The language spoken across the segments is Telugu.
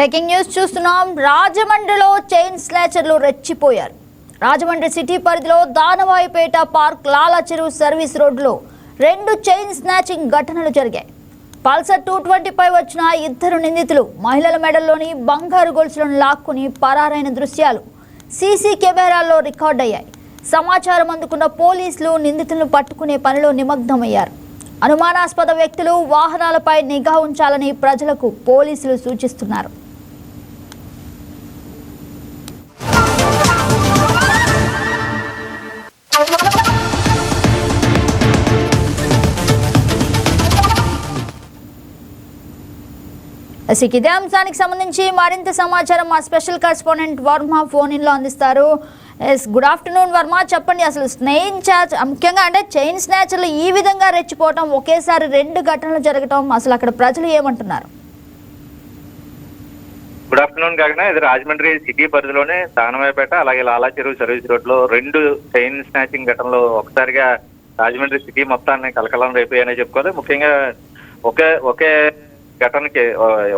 బ్రేకింగ్ న్యూస్ చూస్తున్నాం. రాజమండ్రిలో చైన్ స్నాచర్లు రెచ్చిపోయారు. రాజమండ్రి సిటీ పరిధిలో దానవాయిపేట పార్క్ లాలా చెరువు సర్వీస్ రోడ్లో 2 చైన్ స్నాచింగ్ ఘటనలు జరిగాయి. పల్సర్ 220 వచ్చిన 2 నిందితులు మహిళల మెడల్లోని బంగారు గొలుసులను లాక్కుని పరారైన దృశ్యాలు సీసీ కెమెరాల్లో రికార్డయ్యాయి. సమాచారం అందుకున్న పోలీసులు నిందితులను పట్టుకునే పనిలో నిమగ్నమయ్యారు. అనుమానాస్పద వ్యక్తులు వాహనాలపై నిఘా ఉంచాలని ప్రజలకు పోలీసులు సూచిస్తున్నారు. ఇదే అంశానికి సంబంధించి మరింత సమాచారం మా స్పెషల్ కరెస్పాండెంట్ వర్మ ఫోన్ ఇన్లో అందిస్తారు. గుడ్ ఆఫ్టర్నూన్ వర్మ, చెప్పండి అసలు ముఖ్యంగా అంటే చైన్ స్నాచర్లు ఈ విధంగా రెచ్చిపోవటం, ఒకేసారి 2 ఘటనలు జరగటం, అసలు అక్కడ ప్రజలు ఏమంటున్నారు? గుడ్ ఆఫ్టర్నూన్ కాగా ఇది రాజమండ్రి సిటీ పరిధిలోనే దానవాయిపేట అలాగే లాలా చెరువు సర్వీస్ రోడ్ లో 2 చైన్ స్నాచింగ్ ఘటనలు ఒకసారిగా రాజమండ్రి సిటీ మొత్తాన్ని కలకలం రేపాయనే చెప్పుకోవాలి. ముఖ్యంగా ఒకే ఘటనకి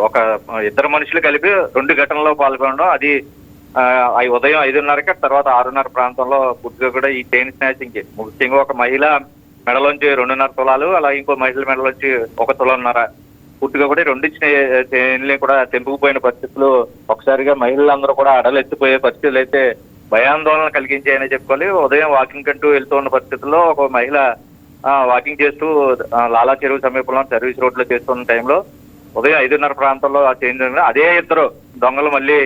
ఒక 2 మనుషులు కలిపి 2 ఘటనలో పాల్గొనడం, అది ఉదయం 5:30 తర్వాత 6:30 ప్రాంతంలో పూర్తిగా కూడా ఈ చైన్ స్నాచింగ్ కి ముఖ్యంగా ఒక మహిళ మెడలోంచి 2.5 తులాలు, అలాగే ఇంకో మహిళ మెడలోంచి 1 తులంన్నర పూర్తిగా కూడా 2 చైన్లు కూడా తెంపుకుపోయిన పరిస్థితులు ఒకసారిగా మహిళలందరూ కూడా అడలెత్తిపోయే పరిస్థితులు అయితే భయాందోళన కలిగించాయని చెప్పుకోవాలి. ఉదయం వాకింగ్ అంటూ వెళ్తూ ఉన్న పరిస్థితుల్లో ఒక మహిళ వాకింగ్ చేస్తూ లాలా చెరువు సమీపంలో సర్వీస్ రోడ్ లో చేస్తున్న టైంలో ఉదయం 5:30 ప్రాంతంలో ఆ చైన్ అదే 2 దొంగలు మళ్ళీ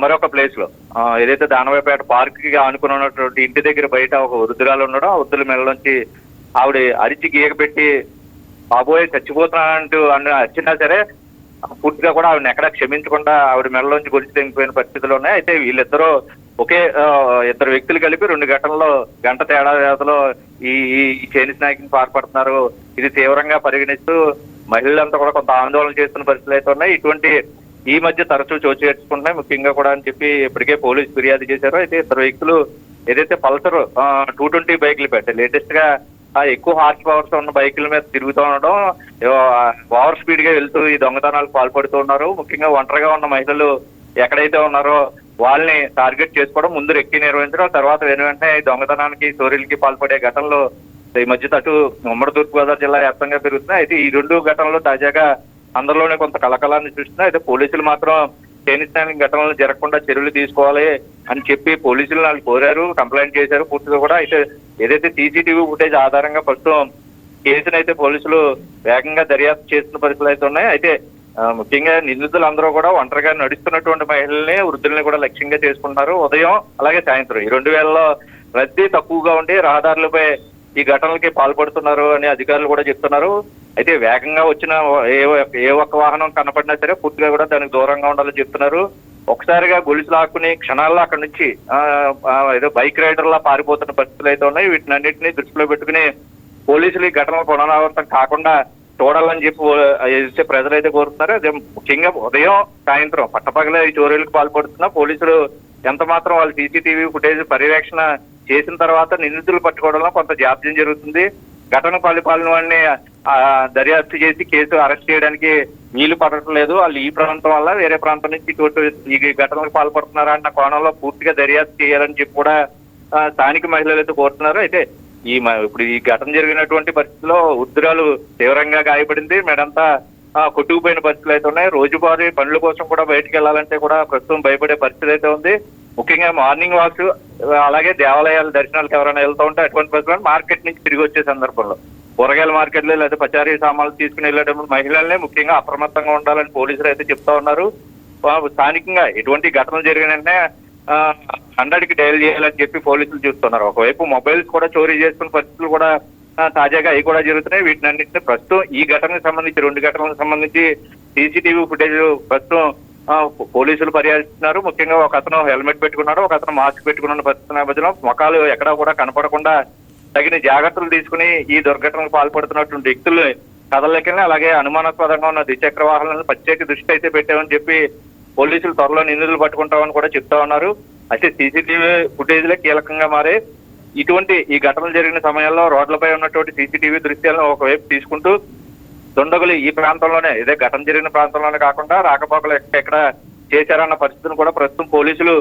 మరొక ప్లేస్ లో ఏదైతే దానవాయిపేట పార్క్ కి ఆనుకున్నటువంటి ఇంటి దగ్గర బయట ఒక వృద్ధురాలు ఉండడం, ఆ వృద్ధుల మెడలోంచి ఆవిడ అరిచి గీక పెట్టి బాబోయ్ చచ్చిపోతున్నా అంటూ అరిచినా సరే పూర్తిగా కూడా ఆవిడని ఎక్కడా క్షమించకుండా ఆవిడ మెడలోంచి గొలిచి తెంగిపోయిన పరిస్థితులు ఉన్నాయి. అయితే వీళ్ళిద్దరూ ఒకే 2 వ్యక్తులు కలిపి 2 ఘటనలో గంట తేడా వ్యవధిలో ఈ చైన్ స్నాచింగ్ పాల్పడుతున్నారు. ఇది తీవ్రంగా పరిగణిస్తూ మహిళలంతా కూడా కొంత ఆందోళన చేస్తున్న పరిస్థితులు అయితే ఉన్నాయి. ఇటువంటి ఈ మధ్య తరచూ చోటు చేసుకుంటున్నాయి ముఖ్యంగా కూడా అని చెప్పి ఇప్పటికే పోలీసు ఫిర్యాదు చేశారు. అయితే 2 వ్యక్తులు ఏదైతే పల్సర్ 220 బైకులు పెట్టారు, లేటెస్ట్ గా ఎక్కువ హార్స్ పవర్స్ ఉన్న బైకుల మీద తిరుగుతూ ఉండడం, ఓవర్ స్పీడ్ గా వెళ్తూ ఈ దొంగతనాలకు పాల్పడుతూ ఉన్నారు. ముఖ్యంగా ఒంటరిగా ఉన్న మహిళలు ఎక్కడైతే ఉన్నారో వాళ్ళని టార్గెట్ చేసుకోవడం, ముందు రెక్కి నిర్వహించడం, తర్వాత వెంటనే దొంగతనానికి చోరీలకి పాల్పడే ఘటనలు ఈ మధ్య తటు ఉమ్మడి తూర్పుగోదావరి జిల్లా వ్యాప్తంగా పెరుగుతున్నాయి. అయితే ఈ 2 ఘటనలు తాజాగా అందరిలోనే కొంత కలకలాన్ని సృష్టిస్తున్నాయి. అయితే పోలీసులు మాత్రం చైన్ స్నాచింగ్ ఘటనలు జరగకుండా చర్యలు తీసుకోవాలి అని చెప్పి పోలీసులు వాళ్ళు కోరారు, కంప్లైంట్ చేశారు పూర్తిగా కూడా. అయితే ఏదైతే సీసీటీవీ ఫుటేజ్ ఆధారంగా ప్రస్తుతం కేసును అయితే పోలీసులు వేగంగా దర్యాప్తు చేస్తున్న పరిస్థితులు అయితే ఉన్నాయి. అయితే ముఖ్యంగా నిందితులందరూ కూడా ఒంటరిగా నడుస్తున్నటువంటి మహిళల్ని, వృద్ధుల్ని కూడా లక్ష్యంగా చేసుకుంటున్నారు. ఉదయం అలాగే సాయంత్రం ఈ 2 వేళల్లో రద్దీ తక్కువగా ఉండి రహదారులపై ఈ ఘటనలకి పాల్పడుతున్నారు అని అధికారులు కూడా చెప్తున్నారు. అయితే వేగంగా వచ్చిన ఏ ఒక్క వాహనం కనపడినా సరే పూర్తిగా కూడా దానికి దూరంగా ఉండాలని చెప్తున్నారు. ఒకసారిగా గొలుసు లాక్కుని క్షణాల్లో అక్కడి నుంచి ఏదో బైక్ రైడర్లా పారిపోతున్న పరిస్థితులు అయితే ఉన్నాయి. వీటిని అన్నింటినీ దృష్టిలో పెట్టుకుని పోలీసులు ఈ ఘటనలు పునరావృతం కాకుండా చూడాలని చెప్పి ప్రజలైతే కోరుతున్నారు. అదే ముఖ్యంగా ఉదయం సాయంత్రం పట్టపగలే ఈ చోరీలకు పాల్పడుతున్నా పోలీసులు ఎంత మాత్రం వాళ్ళు సీసీటీవీ ఫుటేజ్ పర్యవేక్షణ చేసిన తర్వాత నిందితులు పట్టుకోవడంలో కొంత జాప్యం జరుగుతుంది. ఘటన పాల్పడిన వాడిని దర్యాప్తు చేసి కేసు అరెస్ట్ చేయడానికి వీలు పడటం లేదు. వాళ్ళు ఈ ప్రాంతం వల్ల వేరే ప్రాంతం నుంచి ఈ ఘటనలకు పాల్పడుతున్నారా అన్న కోణంలో పూర్తిగా దర్యాప్తు చేయాలని చెప్పి కూడా స్థానిక మహిళలు అయితే కోరుతున్నారు. అయితే ఇప్పుడు ఈ ఘటన జరిగినటువంటి పరిస్థితిలో వృద్ధురాలు తీవ్రంగా గాయపడింది, మేడంతా కొట్టుకుపోయిన పరిస్థితులు అయితే ఉన్నాయి. రోజువారీ పనుల కోసం కూడా బయటకు వెళ్ళాలంటే కూడా ప్రస్తుతం భయపడే పరిస్థితి అయితే ఉంది. ముఖ్యంగా మార్నింగ్ వాక్స్ అలాగే దేవాలయాల దర్శనాలకు ఎవరైనా వెళ్తూ ఉంటే అటువంటి పరిస్థితులు మార్కెట్ నుంచి తిరిగి వచ్చే సందర్భంలో కూరగాయల మార్కెట్లో లేదా పచారీ సామాన్లు తీసుకుని వెళ్ళేటప్పుడు మహిళల్ని ముఖ్యంగా అప్రమత్తంగా ఉండాలని పోలీసులు అయితే చెప్తా ఉన్నారు. స్థానికంగా ఎటువంటి ఘటనలు జరిగిన వెంటనే 100కి డయల్ చేయాలని చెప్పి పోలీసులు చూస్తున్నారు. ఒకవైపు మొబైల్స్ కూడా చోరీ చేసుకున్న పరిస్థితులు కూడా తాజాగా అవి కూడా జరుగుతున్నాయి. వీటిని అన్నింటినీ ప్రస్తుతం ఈ ఘటనకు సంబంధించి 2 ఘటనలకు సంబంధించి సీసీటీవీ ఫుటేజ్ ప్రస్తుతం పోలీసులు పర్యవేక్షిస్తున్నారు. ముఖ్యంగా ఒక అతను హెల్మెట్ పెట్టుకున్నాడు, ఒక అతను మాస్క్ పెట్టుకున్న పరిస్థితి నేపథ్యంలో ముఖాలు ఎక్కడా కూడా కనపడకుండా తగిన జాగ్రత్తలు తీసుకుని ఈ దుర్ఘటనకు పాల్పడుతున్నటువంటి వ్యక్తులు కదలకెళ్ళి అలాగే అనుమానాస్పదంగా ఉన్న ద్విచక్ర వాహనాలను ప్రత్యేక దృష్టి అయితే పెట్టామని చెప్పి పోలీసులు త్వరలో నిందితులు పట్టుకుంటామని కూడా చెప్తా ఉన్నారు. అయితే సీసీటీవీ ఫుటేజ్లే కీలకంగా మారే ఇటువంటి ఈ ఘటనలు జరిగిన సమయంలో రోడ్లపై ఉన్నటువంటి సీసీటీవీ దృశ్యాలను ఒకవైపు తీసుకుంటూ దుండగులు ఈ ప్రాంతంలోనే ఇదే ఘటన జరిగిన ప్రాంతంలోనే కాకుండా రాకపోకలు ఎక్కడ చేశారన్న పరిస్థితిని కూడా ప్రస్తుతం పోలీసులు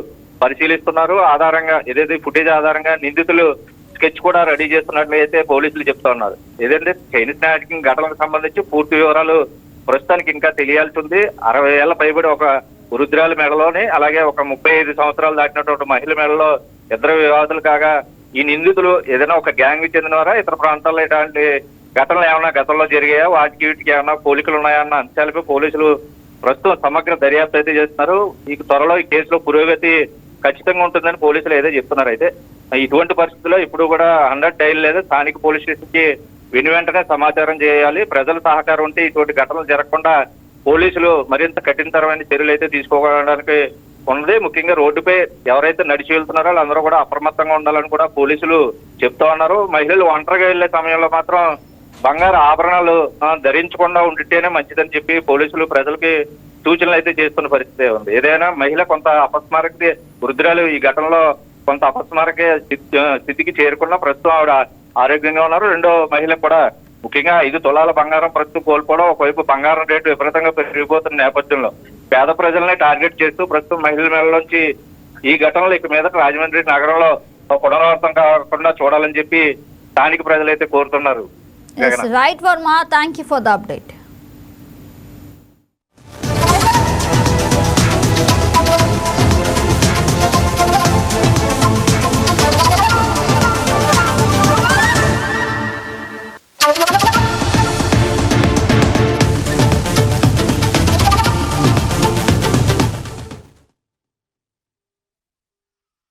పరిశీలిస్తున్నారు. ఆధారంగా ఏదైతే ఫుటేజ్ ఆధారంగా నిందితులు స్కెచ్ కూడా రెడీ చేస్తున్నట్లు అయితే పోలీసులు చెప్తా ఉన్నారు. ఏదంటే చైన్ స్నాచింగ్ ఘటనకు సంబంధించి పూర్తి వివరాలు ప్రస్తుతానికి ఇంకా తెలియాల్సి ఉంది. 60 ఏళ్ల పైబడి ఒక వృద్ధురాల మెడలోని అలాగే ఒక 35 సంవత్సరాలు దాటినటువంటి మహిళ మెడలో ఇద్దరు వివాదాలు కాగా ఈ నిందితులు ఏదైనా ఒక గ్యాంగ్ చెందినవారా, ఇతర ప్రాంతాల్లో ఇలాంటి ఘటనలు ఏమైనా గతంలో జరిగాయా, వీటికి ఏమైనా పోలికలు ఉన్నాయన్న అంశాలపై పోలీసులు ప్రస్తుతం సమగ్ర దర్యాప్తు అయితే చేస్తున్నారు. ఈ త్వరలో ఈ కేసులో పురోగతి ఖచ్చితంగా ఉంటుందని పోలీసులు ఏదో చెప్తున్నారు. అయితే ఇటువంటి పరిస్థితుల్లో ఇప్పుడు కూడా 100 డైల్ లేదా స్థానిక పోలీస్ స్టేషన్ కి వెంటనే సమాచారం చేయాలి. ప్రజల సహకారం ఉంటే ఇటువంటి ఘటనలు జరగకుండా పోలీసులు మరింత కఠినతరమైన చర్యలు అయితే తీసుకోవడానికి ఉన్నది. ముఖ్యంగా రోడ్డుపై ఎవరైతే నడిచి వెళ్తున్నారో వాళ్ళందరూ కూడా అప్రమత్తంగా ఉండాలని కూడా పోలీసులు చెప్తా ఉన్నారు. మహిళలు ఒంటరిగా వెళ్లే సమయంలో మాత్రం బంగారు ఆభరణాలు ధరించకుండా ఉండితేనే మంచిదని చెప్పి పోలీసులు ప్రజలకి సూచనలు అయితే చేస్తున్న పరిస్థితి ఉంది. ఏదైనా మహిళ కొంత అపస్మారక వృద్ధురాలు ఈ ఘటనలో కొంత అపస్మారక స్థితికి చేరుకున్న ప్రస్తుతం ఆవిడ ఆరోగ్యంగా ఉన్నారు. రెండో మహిళ కూడా ముఖ్యంగా 5 తులాల బంగారం ప్రస్తుతం కోల్పోవడం, ఒకవైపు బంగారం రేటు విపరీతంగా పెరిగిపోతున్న నేపథ్యంలో పేద ప్రజల్ని టార్గెట్ చేస్తూ ప్రస్తుతం మహిళల మేళలోంచి ఈ ఘటనలు ఇక మీద రాజమండ్రి నగరంలో పునరావృతం కాకుండా చూడాలని చెప్పి స్థానిక ప్రజలైతే కోరుతున్నారు. Right Varma, thank you for the update.